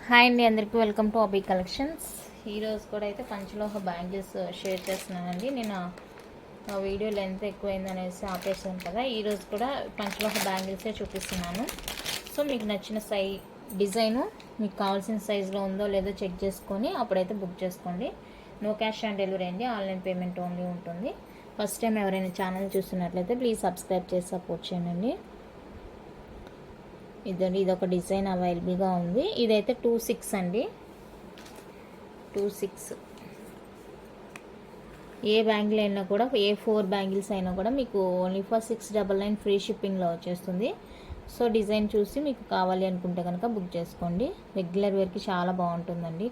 Hi అండి, అందరికీ welcome to అబీ collections. ఈరోజు కూడా అయితే పంచలోహ బ్యాంగిల్స్ షేర్ చేస్తున్నానండి. నేను వీడియో లెంత్ ఎక్కువైంది అనేసి ఆపేసాను కదా. ఈరోజు కూడా పంచలోహ బ్యాంగిల్సే చూపిస్తున్నాను. సో మీకు నచ్చిన డిజైను మీకు కావాల్సిన సైజులో ఉందో లేదో చెక్ చేసుకొని అప్పుడైతే బుక్ చేసుకోండి. నో క్యాష్ ఆన్ డెలివరీ అండి, ఆన్లైన్ పేమెంట్ ఓన్లీ ఉంటుంది. ఫస్ట్ టైం ఎవరైనా ఛానల్ చూస్తున్నట్లయితే ప్లీజ్ సబ్స్క్రైబ్ చేసి సపోర్ట్ చేయండి. ఇదొక డిజైన్ అవైలబుల్గా ఉంది. ఇదైతే 26 అండి, 26. ఏ బ్యాంగిల్ అయినా కూడా, ఏ 4 బ్యాంగిల్స్ అయినా కూడా మీకు ఓన్లీ ఫర్ 699 ఫ్రీ షిప్పింగ్లో వచ్చేస్తుంది. సో డిజైన్ చూసి మీకు కావాలి అనుకుంటే కనుక బుక్ చేసుకోండి. రెగ్యులర్ వేర్కి చాలా బాగుంటుందండి,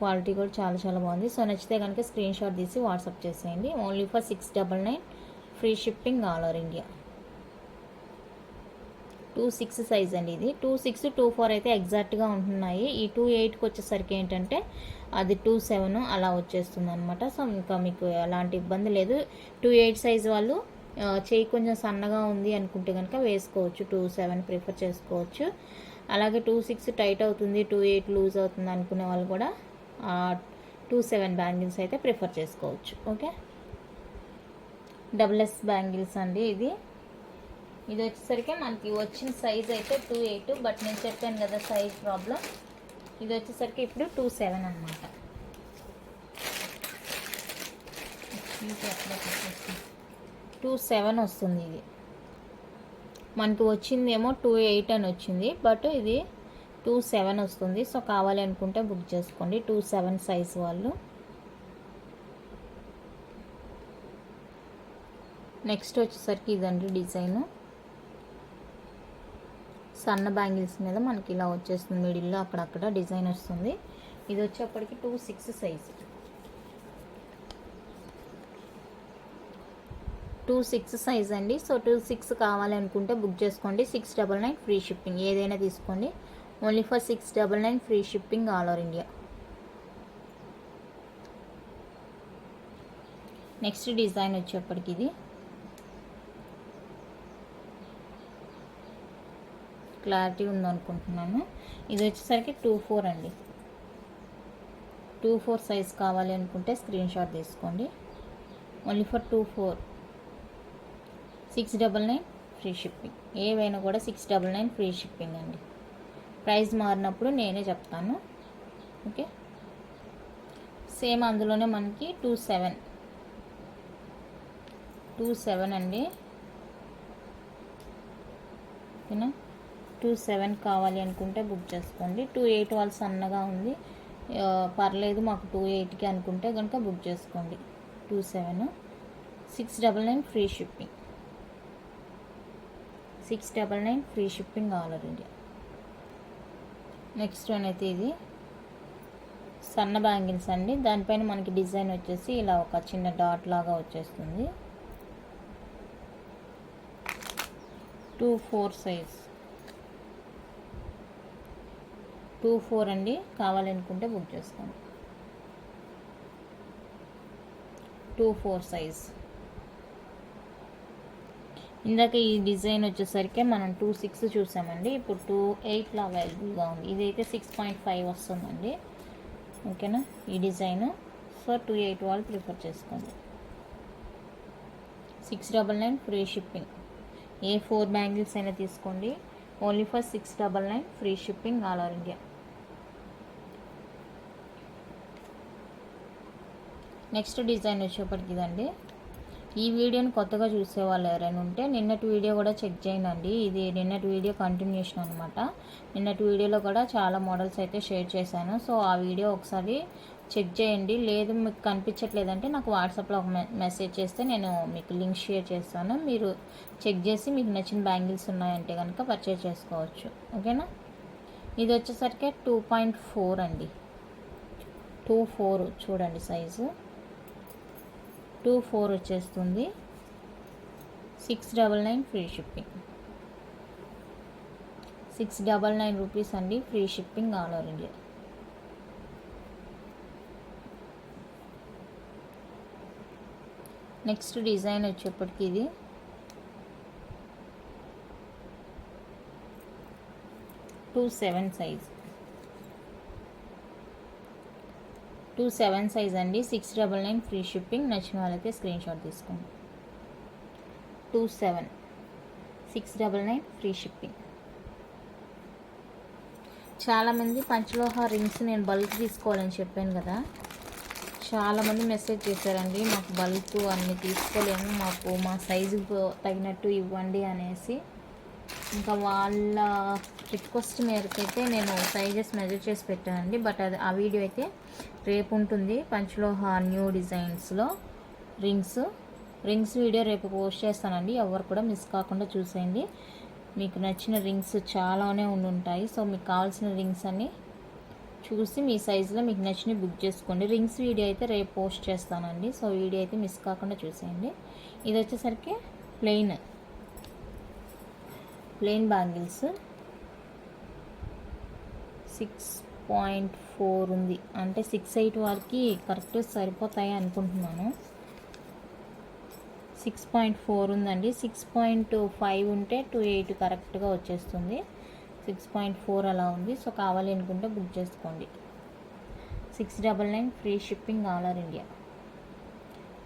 క్వాలిటీ కూడా చాలా చాలా బాగుంది. సో నచ్చితే కనుక స్క్రీన్ షాట్ తీసి వాట్సాప్ చేసేయండి. Only for 699 free shipping all over India. 26 size అండి. ఇది 26, 24 అయితే ఎగ్జాక్ట్గా ఉంటున్నాయి. ఈ 28కి వచ్చేసరికి ఏంటంటే అది 27 అలా వచ్చేస్తుంది అనమాట. సో ఇంకా మీకు ఎలాంటి ఇబ్బంది లేదు. 28 సైజ్ వాళ్ళు చేయి కొంచెం సన్నగా ఉంది అనుకుంటే కనుక వేసుకోవచ్చు, 27 ప్రిఫర్ చేసుకోవచ్చు. అలాగే 26 టైట్ అవుతుంది, 28 లూజ్ అవుతుంది అనుకునే వాళ్ళు కూడా 27 బ్యాంగిల్స్ అయితే ప్రిఫర్ చేసుకోవచ్చు. ఓకే, డబుల్ ఎస్ బ్యాంగిల్స్ అండి. ఇది వచ్చేసరికి మనకి వచ్చిన సైజ్ అయితే 28, బట్ నేను చెప్పాను కదా సైజ్ ప్రాబ్లం. ఇది వచ్చేసరికి ఇప్పుడు 27 అనమాట. 27 వస్తుంది. ఇది మనకి వచ్చిందేమో 28 అని వచ్చింది, బట్ ఇది 27 వస్తుంది. సో కావాలి అనుకుంటే బుక్ చేసుకోండి, 27 సైజ్ వాళ్ళు. నెక్స్ట్ వచ్చేసరికి ఇదండి డిజైను. సన్న బ్యాంగిల్స్ మీద మనకి ఇలా వచ్చేస్తుంది, మిడిల్లో అక్కడక్కడ డిజైన్ వస్తుంది. ఇది వచ్చేప్పటికి 26 సైజు, 26 సైజ్ అండి. సో 26 కావాలి అనుకుంటే బుక్ చేసుకోండి. 699 ఫ్రీ షిప్పింగ్, ఏదైనా తీసుకోండి. Only for 699 free shipping all over India. Next design వచ్చేప్పటికి ఇది క్లారిటీ ఉందనుకుంటున్నాను. ఇది వచ్చేసరికి 24 అండి. 24 సైజ్ కావాలి అనుకుంటే స్క్రీన్ షాట్ తీసుకోండి. Only for 24, 699 free shipping. ఏవైనా కూడా 699 ఫ్రీ షిప్పింగ్ అండి. ప్రైస్ మారినప్పుడు నేనే చెప్తాను. ఓకే, సేమ్ అందులోనే మనకి 27 అండి. ఓకేనా, 27 కావాలి అనుకుంటే బుక్ చేసుకోండి. 28 వాళ్ళు సన్నగా ఉంది, పర్లేదు మాకు 28కి అనుకుంటే కనుక బుక్ చేసుకోండి. 27, 699 free shipping, 699 free shipping all over India. Next one అయితే ఇది సన్న బ్యాంగిల్స్ అండి. దానిపైన మనకి డిజైన్ వచ్చేసి ఇలా ఒక చిన్న డాట్ లాగా వచ్చేస్తుంది. 24 సైజ్, 24 అండి. కావాలనుకుంటే బుక్ చేసుకోండి. 24 సైజ్. ఇందాక ఈ డిజైన్ వచ్చేసరికి మనం 26 చూసామండి, ఇప్పుడు 28లో అవైలబుల్గా ఉంది. ఇదైతే 6.5 వస్తుందండి. ఓకేనా, ఈ డిజైన్. సో 28 వాళ్ళు ప్రిఫర్ చేసుకోండి. 699 ఫ్రీ షిప్పింగ్. ఏ 4 బ్యాంగిల్స్ అయినా తీసుకోండి. Only for 699 free shipping all over India. Next design వచ్చేప్పటికి ఇదండి. ఈ వీడియోని కొత్తగా చూసే వాళ్ళు ఎవరైనా ఉంటే నిన్నటి వీడియో కూడా చెక్ చేయండి. ఇది నిన్నటి వీడియో కంటిన్యూషన్ అనమాట. నిన్నటి వీడియోలో కూడా చాలా మోడల్స్ అయితే షేర్ చేశాను. సో ఆ వీడియో ఒకసారి చెక్ చేయండి. లేదు మీకు కనిపించట్లేదంటే నాకు వాట్సాప్లో ఒక మెసేజ్ చేస్తే నేను మీకు లింక్ షేర్ చేస్తాను. మీరు చెక్ చేసి మీకు నచ్చిన బ్యాంగిల్స్ ఉన్నాయంటే కనుక పర్చేజ్ చేసుకోవచ్చు. ఓకేనా, ఇది వచ్చేసరికి 2.4 అండి. 24 చూడండి సైజు, 24 వచ్చేస్తుంది. 699 ఫ్రీ షిప్పింగ్, 699 రూపీస్ అండి, free shipping all over India. Next design వచ్చేప్పటికి ఇది 27 సైజ్. 27 సైజ్ అండి, 699 ఫ్రీ షిప్పింగ్. నచ్చిన వాళ్ళైతే స్క్రీన్ షాట్ తీసుకోండి. 27 699 ఫ్రీ షిప్పింగ్. చాలామంది పంచలోహ రింగ్స్ నేను బల్క్ తీసుకోవాలని చెప్పాను కదా, చాలామంది మెసేజ్ చేశారండి, మాకు బల్క్ అన్నీ తీసుకోలేము, మాకు మా సైజుకు తగినట్టు ఇవ్వండి అనేసి. ఇంకా వాళ్ళ రిక్వెస్ట్ మేరకు అయితే నేను సైజెస్ మెజర్ చేసి పెట్టానండి. బట్ అది ఆ వీడియో అయితే రేపు ఉంటుంది. పంచలోహ న్యూ డిజైన్స్లో రింగ్స్ వీడియో రేపు పోస్ట్ చేస్తానండి. ఎవరు కూడా మిస్ కాకుండా చూసేయండి. మీకు నచ్చిన రింగ్స్ చాలానే ఉంటాయి. సో మీకు కావాల్సిన రింగ్స్ అన్నీ చూసి మీ సైజులో మీకు నచ్చినవి బుక్ చేసుకోండి. రింగ్స్ వీడియో అయితే రేపు పోస్ట్ చేస్తానండి. సో వీడియో అయితే మిస్ కాకుండా చూసేయండి. ఇది వచ్చేసరికి ప్లెయిన్ బ్యాంగిల్స్ 6.4 ఉంది, అంటే 6'8" వరకు కరెక్ట్ సరిపోతాయి అనుకుంటున్నాను. 6.4 ఉందండి. 6.5 ఉంటే 2.8 కరెక్ట్గా వచ్చేస్తుంది. 6.4 అలా ఉంది. సో కావాలి అనుకుంటే బుక్ చేసుకోండి. 699 free shipping all over India.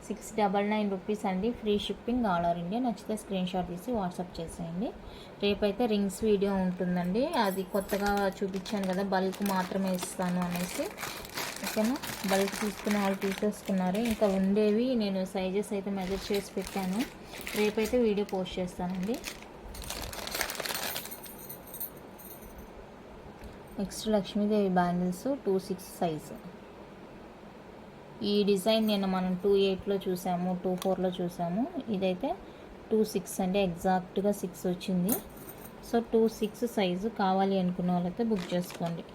699 rupees అండి, free shipping all over India. నచ్చితే స్క్రీన్ షాట్ తీసి వాట్సాప్ చేసేయండి. రేపైతే రింగ్స్ వీడియో ఉంటుందండి. అది కొత్తగా చూపించాను కదా, బల్క్ మాత్రమే ఇస్తాను అనేసి. ఓకేనా, బల్క్ తీసుకునే వాళ్ళు తీసేసుకున్నారు. ఇంకా ఉండేవి నేను సైజెస్ అయితే మెజర్ చేసి పెట్టాను. రేపైతే వీడియో పోస్ట్ చేస్తానండి. Next Lakshmidevi bangles 26 size. ఈ డిజైన్ నేను మనం 28లో చూసాము, 24లో చూసాము. ఇదైతే 26 అంటే ఎగ్జాక్ట్గా 6 వచ్చింది. సో 26 సైజు కావాలి అనుకున్న వాళ్ళైతే బుక్ చేసుకోండి.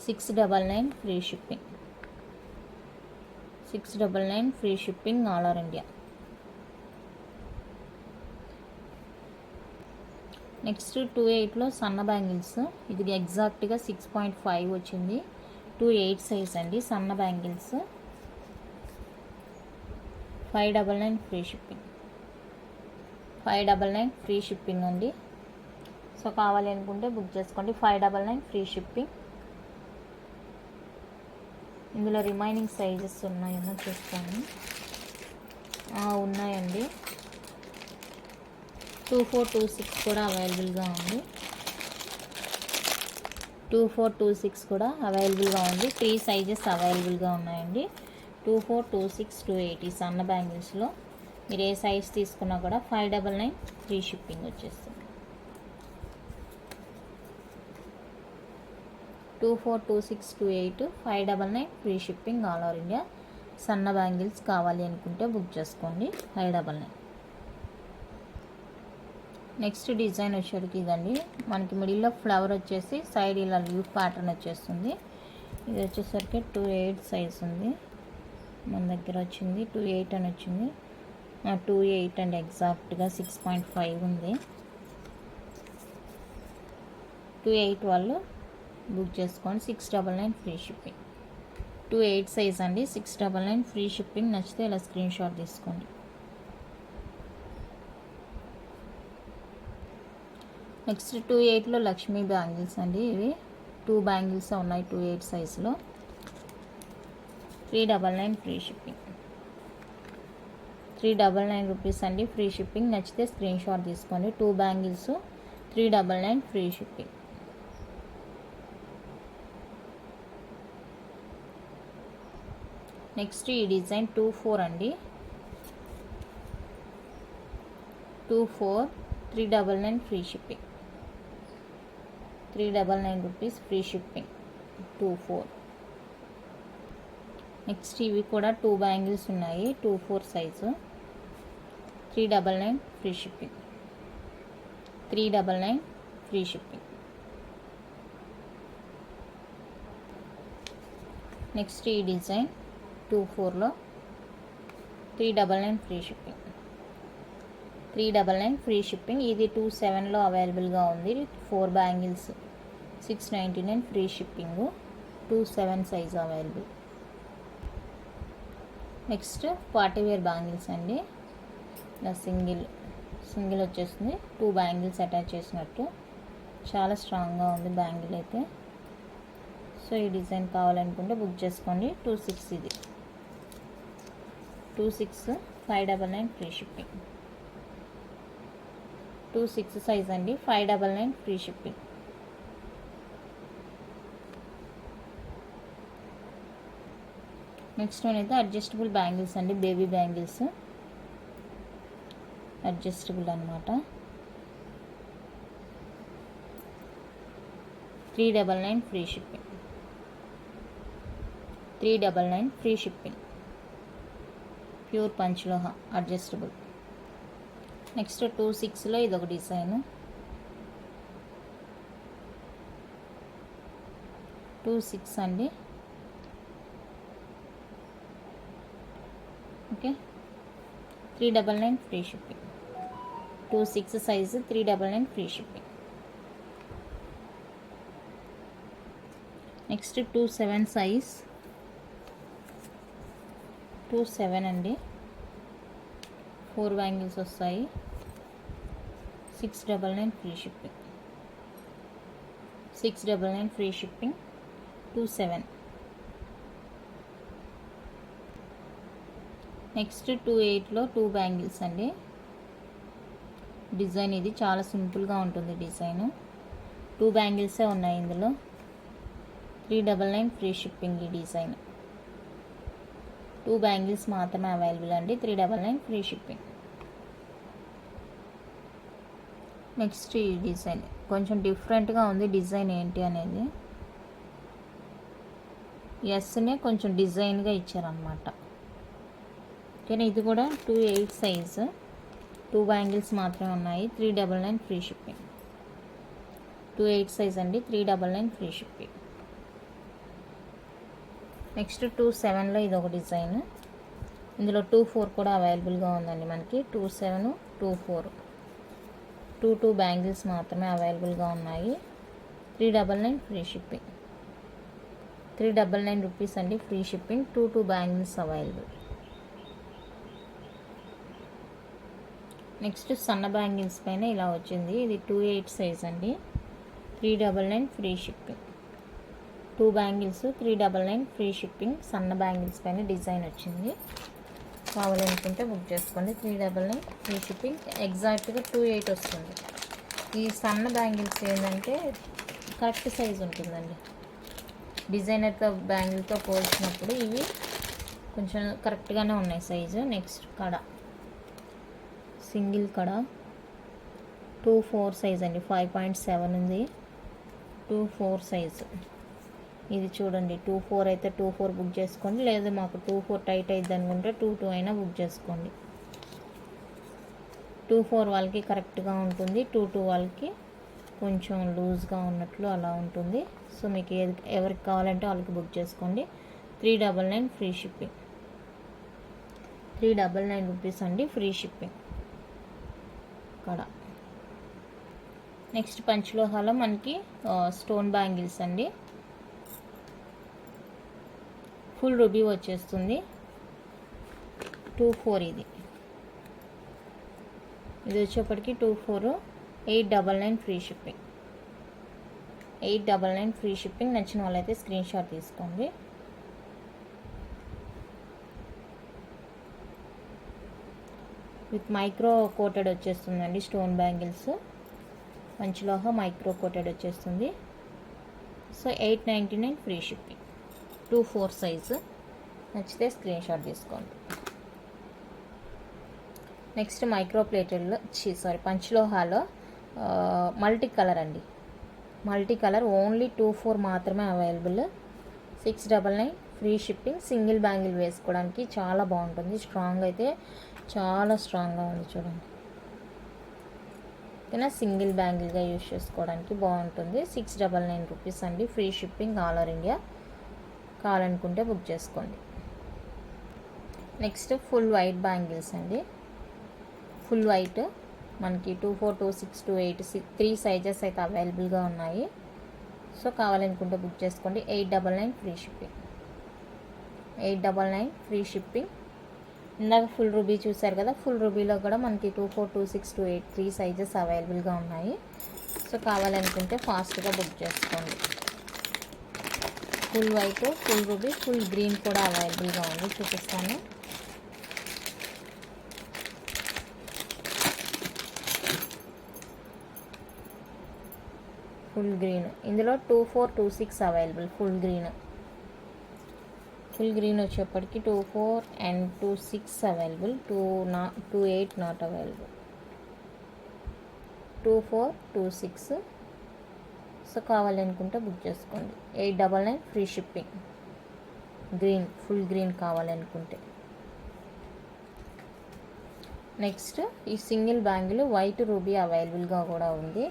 699 free shipping. 699 free shipping all over India. Next 28లో సన్న బ్యాంగిల్స్. ఇది ఎగ్జాక్ట్గా 6.5 వచ్చింది. 28 సైజ్ అండి, సన్న bangles. 599 free shipping. 599 free shipping అండి. సో కావాలి అనుకుంటే బుక్ చేసుకోండి. 599 ఫ్రీ షిప్పింగ్. ఇందులో రిమైనింగ్ సైజెస్ ఉన్నాయేమో చూస్తాను. ఉన్నాయండి. 2426 కూడా అవైలబుల్గా ఉంది. 2426 కూడా అవైలబుల్గా ఉంది. 3 సైజెస్ అవైలబుల్గా ఉన్నాయండి. 2426 280 సన్న బ్యాంగిల్స్లో మీరు ఏ సైజ్ తీసుకున్నా కూడా 599 ఫ్రీ షిప్పింగ్ వచ్చేస్తుంది. 2426 28 599 free shipping all over India. సన్న బ్యాంగిల్స్ కావాలి అనుకుంటే బుక్ చేసుకోండి. 599. నెక్స్ట్ డిజైన్ వచ్చేటికి ఇదండి. మనకి మిడిల్లో ఫ్లవర్ వచ్చేసి సైడ్ ఇలా లీఫ్ ప్యాటర్న్ వచ్చేస్తుంది. ఇది వచ్చేసరికి 28 సైజ్ ఉంది మన దగ్గర వచ్చింది. 28 అని వచ్చింది. 28 అండ్ ఎగ్జాక్ట్గా 6.5 ఉంది. 28 వాళ్ళు బుక్ చేసుకోండి. 699 ఫ్రీ షిప్పింగ్. 28 సైజ్ అండి, 699 ఫ్రీ షిప్పింగ్. నచ్చితే ఇలా స్క్రీన్ షాట్ తీసుకోండి. నెక్స్ట్ 28లో లక్ష్మీ బ్యాంగిల్స్ అండి. ఇవి 2 బ్యాంగిల్స్ ఉన్నాయి 28 సైజులో. 399 ఫ్రీ షిప్పింగ్. 399 రూపీస్ అండి, ఫ్రీ షిప్పింగ్. నచ్చితే స్క్రీన్ షాట్ తీసుకోండి. 2 బ్యాంగిల్స్ 399 ఫ్రీ షిప్పింగ్. నెక్స్ట్ ఈ డిజైన్ 24 అండి. 24 399 free shipping. 399 rupees free shipping. 24. Next ఇవి కూడా 2 బ్యాంగిల్స్ ఉన్నాయి 24 size. 399 free shipping. 399 free shipping. Next ఈ design 24లో 399 free shipping. 399 free shipping. ఇది 27లో అవైలబుల్గా ఉంది. 4 bangles 699 free shipping. 27 size available. Next party wear bangles అండి. ఇలా సింగిల్ వచ్చేస్తుంది. 2 బ్యాంగిల్స్ అటాచ్ చేసినట్టు చాలా స్ట్రాంగ్గా ఉంది బ్యాంగిల్ అయితే. సో ఈ డిజైన్ కావాలనుకుంటే బుక్ చేసుకోండి. 26 ఇది 26 599 ఫ్రీ షిప్పింగ్. 26 సైజ్ అండి, 599 ఫ్రీ షిప్పింగ్. నెక్స్ట్ వన్ అయితే అడ్జస్టబుల్ బ్యాంగిల్స్ అండి, బేబీ బ్యాంగిల్స్ అడ్జస్టబుల్ అనమాట. 399 free shipping. 399 free shipping. Pure పంచలోహ అడ్జస్టబుల్. నెక్స్ట్ 26లో ఇదొక డిజైన్. 26 అండి. Okay, 399 free shipping. 26 size 399 free shipping. Next 27 size. 27 అండి, 4 బ్యాంగిల్స్ వస్తాయి. 699 free shipping. 699 free shipping. 27. Next 28లో 2 బ్యాంగిల్స్ అండి. డిజైన్ ఇది చాలా సింపుల్గా ఉంటుంది డిజైన్. 2 బ్యాంగిల్సే ఉన్నాయి ఇందులో. 399 ఫ్రీ షిప్పింగ్. ఈ డిజైన్ 2 బ్యాంగిల్స్ మాత్రమే అవైలబుల్ అండి. 399 ఫ్రీ షిప్పింగ్. నెక్స్ట్ ఈ డిజైన్ కొంచెం డిఫరెంట్గా ఉంది. డిజైన్ ఏంటి అనేది ఎస్నే కొంచెం డిజైన్గా ఇచ్చారనమాట. కానీ ఇది కూడా 28 సైజు. 2 బ్యాంగిల్స్ మాత్రమే ఉన్నాయి. 399 ఫ్రీ షిప్పింగ్. 28 సైజ్ అండి, 399 ఫ్రీ షిప్పింగ్. నెక్స్ట్ 27లో ఇది ఒక డిజైన్. ఇందులో 24 కూడా అవైలబుల్గా ఉందండి మనకి. 27, 24 2 బ్యాంగిల్స్ మాత్రమే అవైలబుల్గా ఉన్నాయి. 399 ఫ్రీ షిప్పింగ్. 399 రూపీస్ అండి, free shipping. 2 bangles available. Next సన్న బ్యాంగిల్స్ పైన ఇలా వచ్చింది. ఇది 28 సైజ్ అండి, 399 free shipping. 2 bangles 399 free shipping. సన్న బ్యాంగిల్స్ పైన డిజైన్ వచ్చింది. కావాలనుకుంటే బుక్ చేసుకోండి. 399 ఫ్రీ షిప్పింగ్. ఎగ్జాక్ట్గా 28 వస్తుంది. ఈ సన్న బ్యాంగిల్స్ ఏంటంటే కరెక్ట్ సైజ్ ఉంటుందండి. డిజైనర్తో బ్యాంగిల్తో పోల్చినప్పుడు ఇవి కొంచెం కరెక్ట్గానే ఉన్నాయి సైజు. నెక్స్ట్ కడ, సింగిల్ కడ 24 సైజ్ అండి, 5.7 ఉంది. 24 సైజు ఇది చూడండి. 24 అయితే 24 బుక్ చేసుకోండి. లేదా మాకు 24 టైట్ అయింది అనుకుంటే 22 అయినా బుక్ చేసుకోండి. 24 వాళ్ళకి కరెక్ట్గా ఉంటుంది. 22 వాళ్ళకి కొంచెం లూజ్గా ఉన్నట్లు అలా ఉంటుంది. సో మీకు ఎవరికి కావాలంటే వాళ్ళకి బుక్ చేసుకోండి. 399 ఫ్రీ షిప్పింగ్. 399 రూపీస్ అండి, ఫ్రీ షిప్పింగ్. ఇక్కడ నెక్స్ట్ పంచలోహాలో మనకి స్టోన్ బ్యాంగిల్స్ అండి. ఫుల్ రూబీ వచ్చేస్తుంది. 24 ఇది వచ్చేప్పటికి 24, 899 ఫ్రీ షిప్పింగ్. 899 free shipping. నచ్చిన వాళ్ళైతే స్క్రీన్ షాట్ తీసుకోండి. విత్ మైక్రో కోటెడ్ వచ్చేస్తుందండి స్టోన్ బ్యాంగిల్స్. పంచలోహ మైక్రో కోటెడ్ వచ్చేస్తుంది. So 899 free shipping. 24 సైజు. నచ్చితే స్క్రీన్ షాట్ తీసుకోండి. నెక్స్ట్ మైక్రో ప్లేటెడ్లో పంచలోహాలో మల్టీ కలర్ అండి. మల్టీ కలర్ ఓన్లీ 24 మాత్రమే available. 699 free shipping. Single bangle వేసుకోవడానికి చాలా బాగుంటుంది. స్ట్రాంగ్ అయితే చాలా స్ట్రాంగ్గా ఉంది చూడండి. ఓకేనా, సింగిల్ బ్యాంగిల్గా యూజ్ చేసుకోవడానికి బాగుంటుంది. 699 రూపీస్ అండి, free shipping all over India. కావాలనుకుంటే బుక్ చేసుకోండి. నెక్స్ట్ ఫుల్ వైట్ బ్యాంగిల్స్ అండి. ఫుల్ వైట్ మనకి 24, 26, 28 3 సైజెస్ అయితే అవైలబుల్గా ఉన్నాయి. సో కావాలనుకుంటే బుక్ చేసుకోండి. 899 ఫ్రీ షిప్పింగ్. 899 free shipping. ఇందాక ఫుల్ రూబీ చూసారు కదా, ఫుల్ రూబీలో కూడా మనకి 24, 26, 28 3 సైజెస్ అవైలబుల్గా ఉన్నాయి. సో కావాలనుకుంటే ఫాస్ట్గా బుక్ చేసుకోండి. Full white, full ruby, full green కూడా అవైలబుల్గా ఉంది, చూపిస్తాను. ఫుల్ గ్రీన్ ఇందులో 2426 అవైలబుల్. ఫుల్ గ్రీన్ వచ్చేప్పటికి 24 and 26 available. 28 not available. 2426. So కావాలనుకుంటే బుక్ చేసుకోండి. 899 ఫ్రీ షిప్పింగ్. ఫుల్ గ్రీన్ కావాలనుకుంటే. నెక్స్ట్ ఈ సింగిల్ బ్యాంగిల్ వైట్ రూబీ అవైలబుల్గా కూడా ఉంది.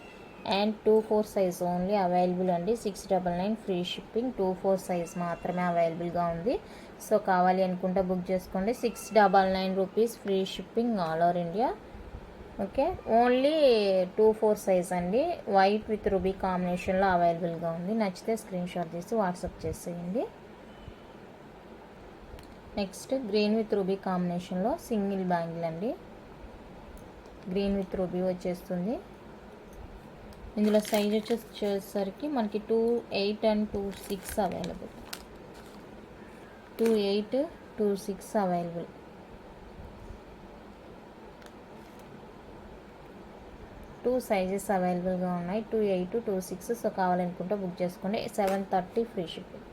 అండ్ 24 సైజ్ ఓన్లీ అవైలబుల్ అండి. 699 ఫ్రీ షిప్పింగ్. 24 సైజ్ మాత్రమే అవైలబుల్గా ఉంది. సో కావాలి అనుకుంటే బుక్ చేసుకోండి. 699 rupees free shipping all over India. Okay, only 24 size అండి. వైట్ విత్ రూబీ కాంబినేషన్లో అవైలబుల్గా ఉంది. నచ్చితే స్క్రీన్ షాట్ తీసి వాట్సాప్ చేసేయండి. నెక్స్ట్ గ్రీన్ విత్ రూబీ కాంబినేషన్లో సింగిల్ బ్యాంగిల్ అండి. గ్రీన్ విత్ రూబీ వచ్చేస్తుంది. ఇందులో సైజ్ వచ్చేసరికి మనకి 28 and 26 available. 28, 26 available. Two sizes అవైలబుల్గా ఉన్నాయి. 28, 26. సో కావాలనుకుంటే బుక్ చేసుకోండి. 730 ఫ్రీ షిప్పింగ్.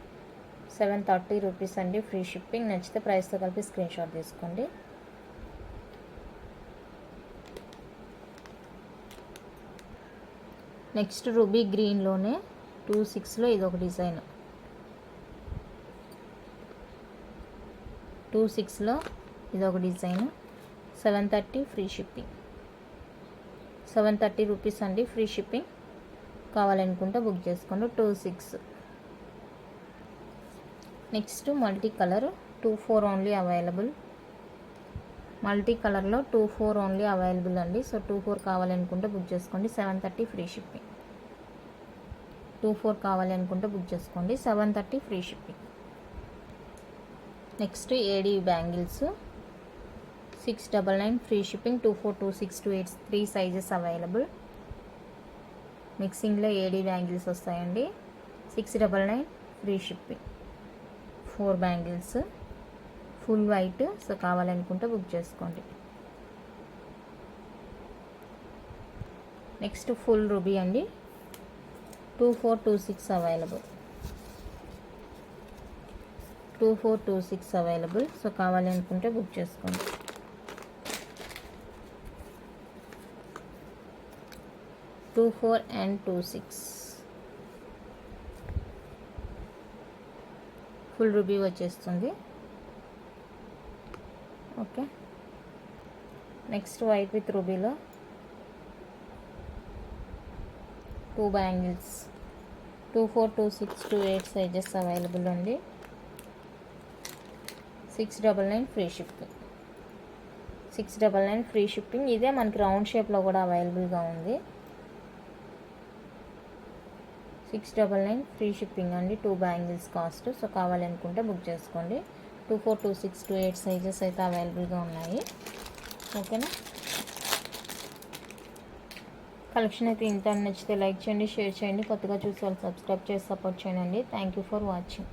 730 రూపీస్ అండి ఫ్రీ షిప్పింగ్. నచ్చితే ప్రైస్తో కలిపి స్క్రీన్ షాట్ తీసుకోండి. నెక్స్ట్ రూబీ గ్రీన్లోనే 26లో ఇది ఒక డిజైన్. 26లో ఇది ఒక డిజైన్. 730 free shipping. 730 రూపీస్ అండి ఫ్రీ షిప్పింగ్. కావాలనుకుంటే బుక్ చేసుకోండి. 26. Next multi colour 24 only available. Multi కలర్లో 24 ఓన్లీ అవైలబుల్ అండి. సో 24 కావాలనుకుంటే బుక్ చేసుకోండి. 730 ఫ్రీ షిప్పింగ్. 24 కావాలి అనుకుంటే బుక్ చేసుకోండి. 730 free shipping. Next AD bangles 699 free shipping. 24, 26, 28 3 sizes available. మిక్సింగ్లో ఏడీ బ్యాంగిల్స్ వస్తాయండి. 699 free shipping. 4 bangles full white. So కావాలనుకుంటే బుక్ చేసుకోండి. నెక్స్ట్ ఫుల్ రూబీ అండి. 2426 అవైలబుల్. 2426 అవైలబుల్. సో కావాలి అనుకుంటే బుక్ చేసుకోండి. టూ 4 అండ్ 26 ఫుల్ రూబీ వచ్చేస్తుంది. ఓకే, నెక్స్ట్ వైట్ విత్ రూబీలో 2 బ్యాంగిల్స్ 24, 26, 28 సైజెస్ అవైలబుల్ అండి. 699 ఫ్రీ షిప్పింగ్. 699 free shipping. ఇదే మనకి రౌండ్ షేప్లో కూడా అవైలబుల్గా ఉంది. 699 ఫ్రీ షిప్పింగ్ అండి. 2 బ్యాంగిల్స్ కాస్ట్. సో కావాలనుకుంటే బుక్ చేసుకోండి. 24, 26, 28 సైజెస్ అయితే అవైలబుల్గా ఉన్నాయి. ఓకేనా, కలెక్షన్ అయితే ఇంత. నచ్చితే లైక్ చేయండి, షేర్ చేయండి. కొత్తగా చూసే వాళ్ళు సబ్స్క్రైబ్ చేసి సపోర్ట్ చేయండి. Thank you for watching.